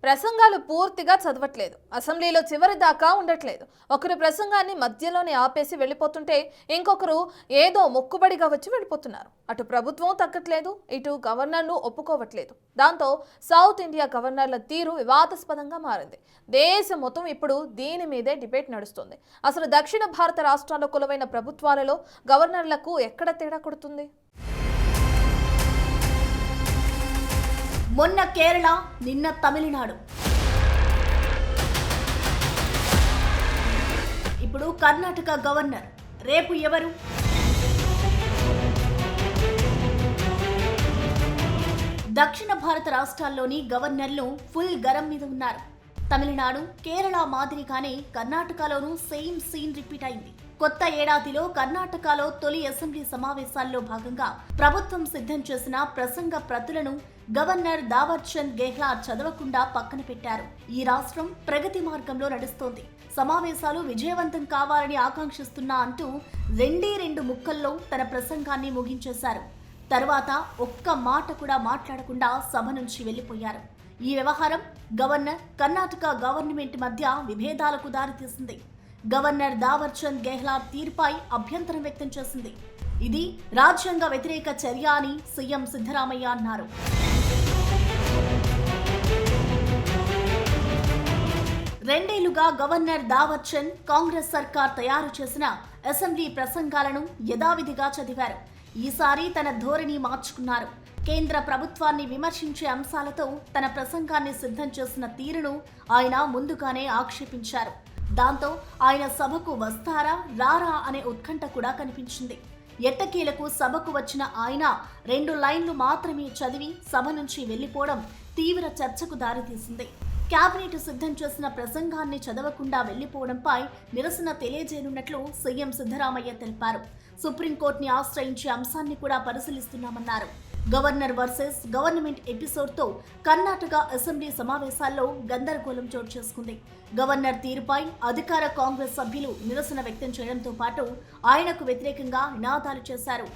ప్రసంగాలు పూర్తిగా చదవట్లేదు. అసెంబ్లీలో చివరి దాకా ఉండట్లేదు. ఒకరు ప్రసంగాన్ని మధ్యలోనే ఆపేసి వెళ్ళిపోతుంటే ఇంకొకరు ఏదో మొక్కుబడిగా వచ్చి వెళ్ళిపోతున్నారు. అటు ప్రభుత్వం తగ్గట్లేదు, ఇటు గవర్నర్ను ఒప్పుకోవట్లేదు. దాంతో సౌత్ ఇండియా గవర్నర్ల తీరు వివాదాస్పదంగా మారింది. దేశం మొత్తం ఇప్పుడు దీని మీదే డిబేట్ నడుస్తుంది. అసలు దక్షిణ భారత రాష్ట్రాల్లో కొలువైన ప్రభుత్వాలలో గవర్నర్లకు ఎక్కడ తేడా కొడుతుంది? మొన్న కేరళ, నిన్న తమిళనాడు, ఇప్పుడు కర్ణాటక గవర్నర్. రేపు ఎవరు? దక్షిణ భారత రాష్ట్రాల్లోని గవర్నర్లు ఫుల్ గరం మీద ఉన్నారు. తమిళనాడు, కేరళ మాదిరిగానే కర్ణాటకలోనూ సేమ్ సీన్ రిపీట్ అయింది. కొత్త ఏడాదిలో కర్ణాటకలో తొలి అసెంబ్లీ సమావేశాల్లో భాగంగా ప్రభుత్వం సిద్ధం చేసిన ప్రసంగ ప్రతులను గవర్నర్ దావర్చంద్ గెహ్లాట్ చదవకుండా పక్కన పెట్టారు. ఈ రాష్ట్రం ప్రగతి మార్గంలో నడుస్తోంది, సమావేశాలు విజయవంతం కావాలని ఆకాంక్షిస్తున్నా అంటూ రెండు ముక్కల్లో తన ప్రసంగాన్ని ముగించేశారు. తర్వాత ఒక్క మాట కూడా మాట్లాడకుండా సభ నుంచి వెళ్లిపోయారు. ఈ వ్యవహారం గవర్నర్, కర్ణాటక గవర్నమెంట్ మధ్య విభేదాలకు దారితీసింది. గవర్నర్ దావర్చంద్ గెహ్లాట్ తీరుపై అభ్యంతరం వ్యక్తం చేసింది. ఇది రాజ్యాంగ వ్యతిరేక చర్య అని సీఎం సిద్ధరామయ్య అన్నారు. రెండేళ్లుగా గవర్నర్ దావర్చంద్ కాంగ్రెస్ సర్కార్ తయారు చేసిన అసెంబ్లీ ప్రసంగాలను యథావిధిగా చదివారు. ఈసారి తన ధోరణి మార్చుకున్నారు. కేంద్ర ప్రభుత్వాన్ని విమర్శించే అంశాలతో తన ప్రసంగాన్ని సిద్ధం చేసిన తీరును ఆయన ముందుగానే ఆక్షేపించారు. దాంతో ఆయన సభకు వస్తారా రారా అనే ఉత్కంఠ కూడా కనిపించింది. ఎట్టకేలకు సభకు వచ్చిన ఆయన 2 లైన్లు మాత్రమే చదివి సభ నుంచి వెళ్లిపోవడం తీవ్ర చర్చకు దారితీసింది. కేబినెట్ సిద్ధం చేసిన ప్రసంగాన్ని చదవకుండా వెళ్లిపోవడంపై నిరసన తెలియజేయనున్నట్లు సీఎం సిద్ధరామయ్య తెలిపారు. సుప్రీంకోర్టుని ఆశ్రయించే అంశాన్ని కూడా పరిశీలిస్తున్నామన్నారు. గవర్నర్ వర్సెస్ గవర్నమెంట్ ఎపిసోడ్తో కర్ణాటక అసెంబ్లీ సమావేశాల్లో గందరగోళం చోటు చేసుకుంది. గవర్నర్ తీరుపై అధికార కాంగ్రెస్ సభ్యులు నిరసన వ్యక్తం చేయడంతో పాటు ఆయనకు వ్యతిరేకంగా నినాదాలు చేశారు.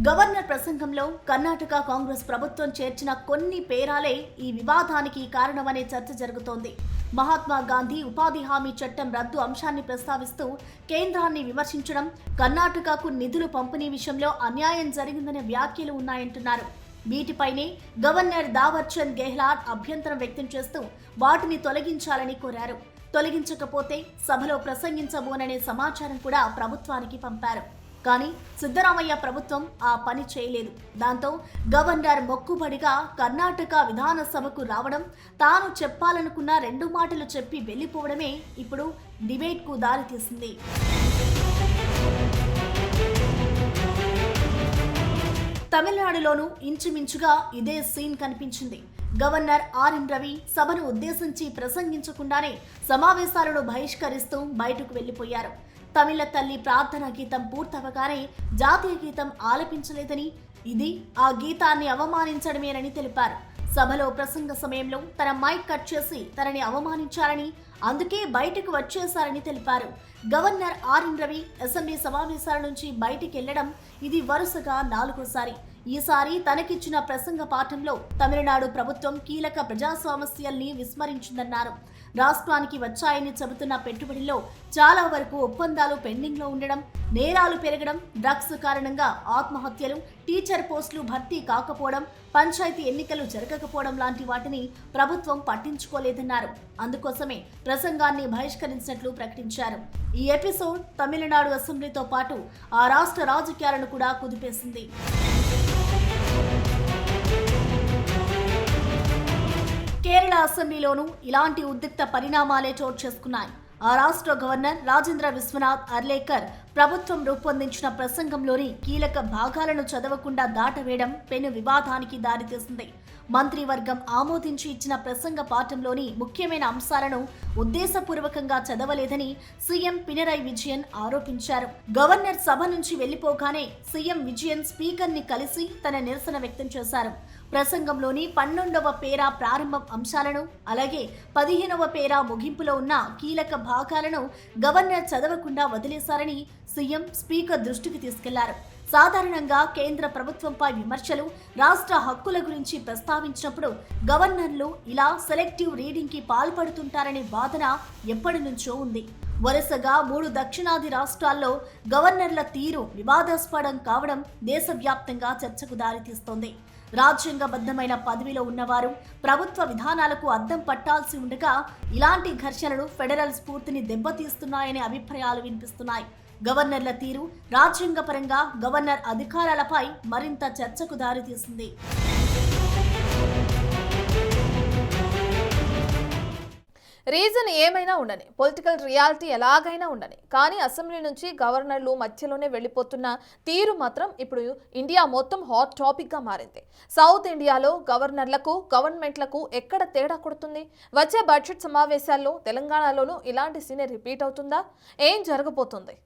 గవర్నర్ ప్రసంగంలో కర్ణాటక కాంగ్రెస్ ప్రభుత్వం చేర్చిన కొన్ని పేరాలే ఈ వివాదానికి కారణమనే చర్చ జరుగుతోంది. మహాత్మా గాంధీ ఉపాధి హామీ చట్టం రద్దు అంశాన్ని ప్రస్తావిస్తూ కేంద్రాన్ని విమర్శించడం, కర్ణాటకకు నిధులు పంపిణీ విషయంలో అన్యాయం జరిగిందనే వ్యాఖ్యలు ఉన్నాయంటున్నారు. వీటిపైనే గవర్నర్ దావర్చంద్ గెహ్లాట్ అభ్యంతరం వ్యక్తం చేస్తూ వాటిని తొలగించాలని కోరారు. తొలగించకపోతే సభలో ప్రసంగించబోననే సమాచారం కూడా ప్రభుత్వానికి పంపారు. కానీ సిద్ధరామయ్య ప్రభుత్వం ఆ పని చేయలేదు. దాంతో గవర్నర్ మొక్కుబడిగా కర్ణాటక విధానసభకు రావడం, తాను చెప్పాలనుకున్న 2 మాటలు చెప్పి వెళ్లిపోవడమే ఇప్పుడు డిబేట్కు దారితీసింది. తమిళనాడులోనూ ఇంచుమించుగా ఇదే సీన్ కనిపించింది. గవర్నర్ ఆర్ఎన్ రవి సభను ఉద్దేశించి ప్రసంగించకుండానే సమావేశాలను బహిష్కరిస్తూ బయటకు వెళ్లిపోయారు. తమిళ తల్లి ప్రార్థనా గీతం పూర్తవగానే జాతీయ గీతం ఆలపించలేదని, ఇది ఆ గీతాన్ని అవమానించడమేనని తెలిపారు. సభలో ప్రసంగ సమయంలో తన మైక్ కట్ చేసి తనని అవమానించారని, అందుకే బయటకు వచ్చేశారని తెలిపారు. గవర్నర్ ఆర్ఎన్ రవి అసెంబ్లీ సమావేశాల నుంచి బయటికి వెళ్లడం ఇది వరుసగా 4వసారి. ఈసారి తనకిచ్చిన ప్రసంగ పాఠంలో తమిళనాడు ప్రభుత్వం కీలక ప్రజా సమస్యల్ని విస్మరించిందన్నారు. రాష్ట్రానికి వచ్చాయని చెబుతున్న పెట్టుబడిలో చాలా వరకు ఒప్పందాలు పెండింగ్లో ఉండడం, నేరాలు పెరగడం, డ్రగ్స్ కారణంగా ఆత్మహత్యలు, టీచర్ పోస్టులు భర్తీ కాకపోవడం, పంచాయతీ ఎన్నికలు జరగకపోవడం లాంటి వాటిని ప్రభుత్వం పట్టించుకోలేదన్నారు. అందుకోసమే ప్రసంగాన్ని బహిష్కరించినట్లు ప్రకటించారు. ఈ ఎపిసోడ్ తమిళనాడు అసెంబ్లీతో పాటు ఆ రాష్ట్ర రాజకీయాలను కూడా కుదిపేసింది. కేరళ అసెంబ్లీలోనూ ఇలాంటి ఉద్రిక్త పరిణామాలే చోటు చేసుకున్నాయి. ఆ రాష్ట్ర గవర్నర్ రాజేంద్ర విశ్వనాథ్ అర్లేకర్ ప్రభుత్వం రూపొందించిన ప్రసంగంలోని కీలక భాగాలను చదవకుండా దాటవేయడం పెను వివాదానికి దారితీసింది. మంత్రివర్గం ఆమోదించి ఇచ్చిన ప్రసంగ పాఠంలోని ముఖ్యమైన అంశాలను ఉద్దేశపూర్వకంగా చదవలేదని సీఎం పినరయ్ విజయన్ ఆరోపించారు. గవర్నర్ సభ నుంచి వెళ్లిపోగానే సీఎం విజయన్ స్పీకర్ని కలిసి తన నిరసన వ్యక్తం చేశారు. ప్రసంగంలోని 12వ పేరా ప్రారంభం అంశాలను, అలాగే 15వ పేరా ముగింపులో ఉన్న కీలక భాగాలను గవర్నర్ చదవకుండా వదిలేశారని సీఎం స్పీకర్ దృష్టికి తీసుకెళ్లారు. సాధారణంగా కేంద్ర ప్రభుత్వంపై విమర్శలు, రాష్ట్ర హక్కుల గురించి ప్రస్తావించినప్పుడు గవర్నర్లు ఇలా సెలెక్టివ్ రీడింగ్ కి పాల్పడుతుంటారనే వాదన ఎప్పటి నుంచో ఉంది. వరుసగా 3 దక్షిణాది రాష్ట్రాల్లో గవర్నర్ల తీరు వివాదాస్పదం కావడం దేశవ్యాప్తంగా చర్చకు దారితీస్తోంది. రాజ్యాంగబద్ధమైన పదవిలో ఉన్నవారు ప్రభుత్వ విధానాలకు అద్దం పట్టాల్సి ఉండగా ఇలాంటి ఘర్షణలు ఫెడరల్ స్ఫూర్తిని దెబ్బతీస్తున్నాయనే అభిప్రాయాలు వినిపిస్తున్నాయి. గవర్నర్ల తీరు రాజ్యాంగపరంగా గవర్నర్ అధికారాలపై మరింత చర్చకు దారితీసింది. రీజన్ ఏమైనా ఉండని, పొలిటికల్ రియాలిటీ ఎలాగైనా ఉండని, కానీ అసెంబ్లీ నుంచి గవర్నర్లు మధ్యలోనే వెళ్ళిపోతున్న తీరు మాత్రం ఇప్పుడు ఇండియా మొత్తం హాట్ టాపిక్గా మారింది. సౌత్ ఇండియాలో గవర్నర్లకు గవర్నమెంట్లకు ఎక్కడ తేడా కొడుతుంది? వచ్చే బడ్జెట్ సమావేశాల్లో తెలంగాణలోనూ ఇలాంటి సీనే రిపీట్ అవుతుందా? ఏం జరగబోతుంది?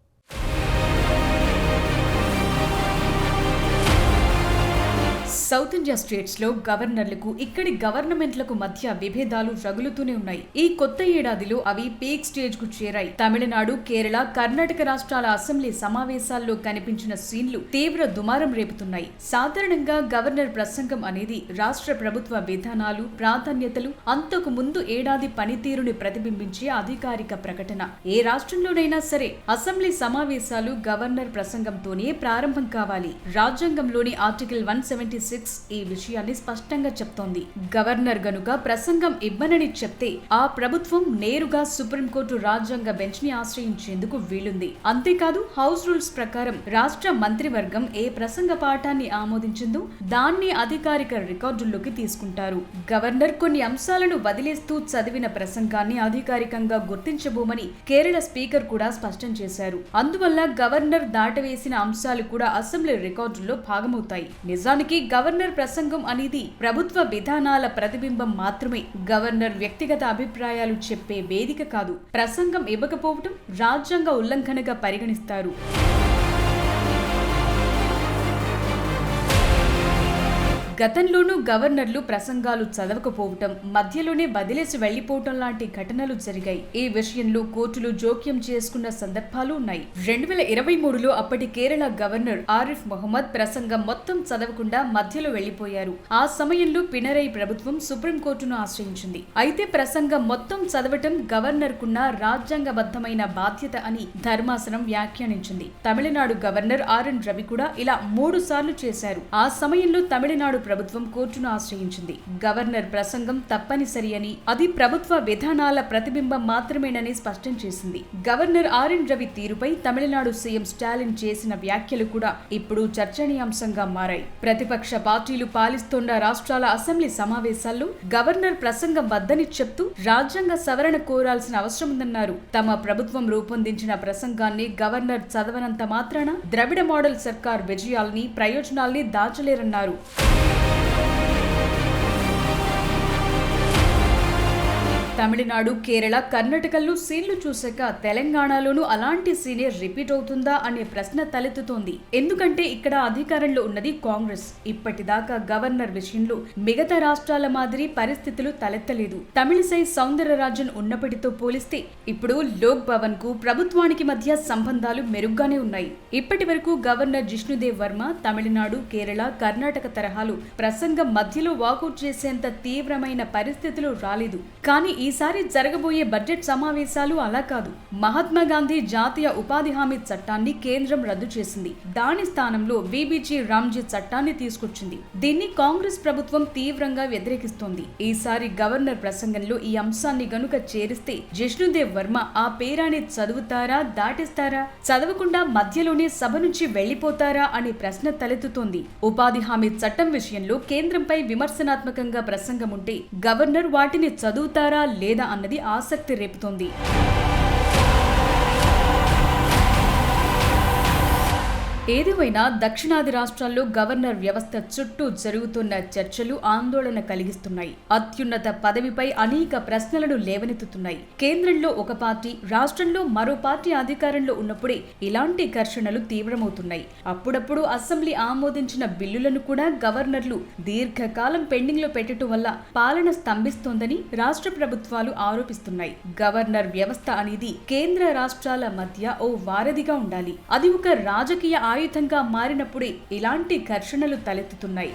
సౌత్ ఇండియా స్టేట్స్ లో గవర్నర్లకు ఇక్కడి గవర్నమెంట్లకు మధ్య విభేదాలు రగులుతూనే ఉన్నాయి. ఈ కొత్త ఏడాదిలో అవి పీక్ స్టేజ్ కు చేరాయి. తమిళనాడు, కేరళ, కర్ణాటక రాష్ట్రాల అసెంబ్లీ సమావేశాల్లో కనిపించిన సీన్లు తీవ్ర దుమారం రేపుతున్నాయి. సాధారణంగా గవర్నర్ ప్రసంగం అనేది రాష్ట్ర ప్రభుత్వ విధానాలు, ప్రాధాన్యతలు, అంతకు ముందు ఏడాది పనితీరుని ప్రతిబింబించే అధికారిక ప్రకటన. ఏ రాష్ట్రంలోనైనా సరే అసెంబ్లీ సమావేశాలు గవర్నర్ ప్రసంగంతోనే ప్రారంభం కావాలి. రాజ్యాంగంలోని ఆర్టికల్ 176 ఈ విషయాన్ని స్పష్టంగా చెప్తోంది. గవర్నర్ గనుక ప్రసంగం ఇవ్వనని చెప్తే ఆ ప్రభుత్వం నేరుగా సుప్రీంకోర్టు రాజ్యాంగ బెంచ్ ని ఆశ్రయించేందుకు వీలుంది. అంతేకాదు హౌస్ రూల్స్ ప్రకారం రాష్ట్ర మంత్రివర్గం ఏ ప్రసంగ పాఠాన్ని ఆమోదించిందో దాన్ని అధికారిక రికార్డుల్లోకి తీసుకుంటారు. గవర్నర్ కొన్ని అంశాలను వదిలేస్తూ చదివిన ప్రసంగాన్ని అధికారికంగా గుర్తించబోమని కేరళ స్పీకర్ కూడా స్పష్టం చేశారు. అందువల్ల గవర్నర్ దాటవేసిన అంశాలు కూడా అసెంబ్లీ రికార్డుల్లో భాగమవుతాయి. నిజానికి గవర్నర్ ప్రసంగం అనేది ప్రభుత్వ విధానాల ప్రతిబింబం మాత్రమే. గవర్నర్ వ్యక్తిగత అభిప్రాయాలు చెప్పే వేదిక కాదు. ప్రసంగం ఇవ్వకపోవటం రాజ్యాంగ ఉల్లంఘనగా పరిగణిస్తారు. గతంలోనూ గవర్నర్లు ప్రసంగాలు చదవకపోవటం, మధ్యలోనే వదిలేసి వెళ్లిపోవటం లాంటి ఘటనలు జరిగాయి. ఈ విషయంలో కోర్టులు జోక్యం చేసుకున్న సందర్భాలు ఉన్నాయి. 2023లో అప్పటి కేరళ గవర్నర్ ఆరిఫ్ మొహమ్మద్ ప్రసంగం మొత్తం చదవకుండా మధ్యలో వెళ్లిపోయారు. ఆ సమయంలో పినరయి ప్రభుత్వం సుప్రీంకోర్టును ఆశ్రయించింది. అయితే ప్రసంగం మొత్తం చదవటం గవర్నర్ కున్న రాజ్యాంగబద్ధమైన బాధ్యత అని ధర్మాసనం వ్యాఖ్యానించింది. తమిళనాడు గవర్నర్ ఆర్ఎన్ రవి కూడా ఇలా 3 సార్లు చేశారు. ఆ సమయంలో తమిళనాడు ప్రభుత్వం కోర్టును ఆశ్రయించింది. గవర్నర్ ప్రసంగం తప్పనిసరి అని, అది ప్రభుత్వ విధానాల ప్రతిబింబం మాత్రమేనని స్పష్టం చేసింది. గవర్నర్ ఆర్ఎన్ రవి తీరుపై తమిళనాడు సీఎం స్టాలిన్ చేసిన వ్యాఖ్యలు కూడా ఇప్పుడు చర్చనీయాంశంగా మారాయి. ప్రతిపక్ష పార్టీలు పాలిస్తోన్న రాష్ట్రాల అసెంబ్లీ సమావేశాల్లో గవర్నర్ ప్రసంగం వద్దని చెప్తూ రాజ్యాంగ సవరణ కోరాల్సిన అవసరం ఉందన్నారు. తమ ప్రభుత్వం రూపొందించిన ప్రసంగాన్ని గవర్నర్ చదవనంత మాత్రాన ద్రవిడ మోడల్ సర్కార్ విజయాల్ని, ప్రయోజనాల్ని దాచలేరన్నారు. తమిళనాడు, కేరళ, కర్ణాటకల్లో సీన్లు చూశాక తెలంగాణలోనూ అలాంటి సీనే రిపీట్ అవుతుందా అనే ప్రశ్న తలెత్తుతోంది. ఎందుకంటే ఇక్కడ అధికారంలో ఉన్నది కాంగ్రెస్. ఇప్పటిదాకా గవర్నర్ విషయంలో మిగతా రాష్ట్రాల మాదిరి పరిస్థితులు తలెత్తలేదు. తమిళిసై సౌందరరాజన్ ఉన్నప్పటితో పోలిస్తే ఇప్పుడు లోక్ భవన్ కు ప్రభుత్వానికి మధ్య సంబంధాలు మెరుగ్గానే ఉన్నాయి. ఇప్పటి వరకు గవర్నర్ జిష్ణుదేవ్ వర్మ తమిళనాడు, కేరళ, కర్ణాటక తరహాలు ప్రసంగం మధ్యలో వాకౌట్ చేసేంత తీవ్రమైన పరిస్థితులు రాలేదు. కానీ ఈసారి జరగబోయే బడ్జెట్ సమావేశాలు అలా కాదు. మహాత్మా గాంధీ జాతీయ ఉపాధి హామీ చట్టాన్ని కేంద్రం రద్దు చేసింది. దాని స్థానంలో బీబీజీ రామ్జీ చట్టాన్ని తీసుకొచ్చింది. దీన్ని కాంగ్రెస్ ప్రభుత్వం తీవ్రంగా వ్యతిరేకిస్తోంది. ఈసారి గవర్నర్ ప్రసంగంలో ఈ అంశాన్ని గనుక చేరిస్తే జిష్ణుదేవ్ వర్మ ఆ పేరాన్ని చదువుతారా, దాటిస్తారా, చదవకుండా మధ్యలోనే సభ నుంచి వెళ్లిపోతారా అనే ప్రశ్న తలెత్తుతోంది. ఉపాధి హామీ చట్టం విషయంలో కేంద్రంపై విమర్శనాత్మకంగా ప్రసంగం ఉంటే గవర్నర్ వాటిని చదువుతారా లేదా అన్నది ఆసక్తి రేపుతోంది. ఏదేమైనా దక్షిణాది రాష్ట్రాల్లో గవర్నర్ వ్యవస్థ చుట్టూ జరుగుతున్న చర్చలు ఆందోళన కలిగిస్తున్నాయి. అత్యున్నత పదవిపై అనేక ప్రశ్నలను లేవనెత్తుతున్నాయి. కేంద్రంలో ఒక పార్టీ, రాష్ట్రంలో మరో పార్టీ అధికారంలో ఉన్నప్పుడే ఇలాంటి ఘర్షణలు తీవ్రమవుతున్నాయి. అప్పుడప్పుడు అసెంబ్లీ ఆమోదించిన బిల్లులను కూడా గవర్నర్లు దీర్ఘకాలం పెండింగ్ లో పెట్టడం వల్ల పాలన స్తంభిస్తోందని రాష్ట్ర ప్రభుత్వాలు ఆరోపిస్తున్నాయి. గవర్నర్ వ్యవస్థ అనేది కేంద్ర రాష్ట్రాల మధ్య ఓ వారధిగా ఉండాలి. అది ఒక రాజకీయ ఆయుధంగా మారినప్పుడే ఇలాంటి ఘర్షణలు తలెత్తుతున్నాయి.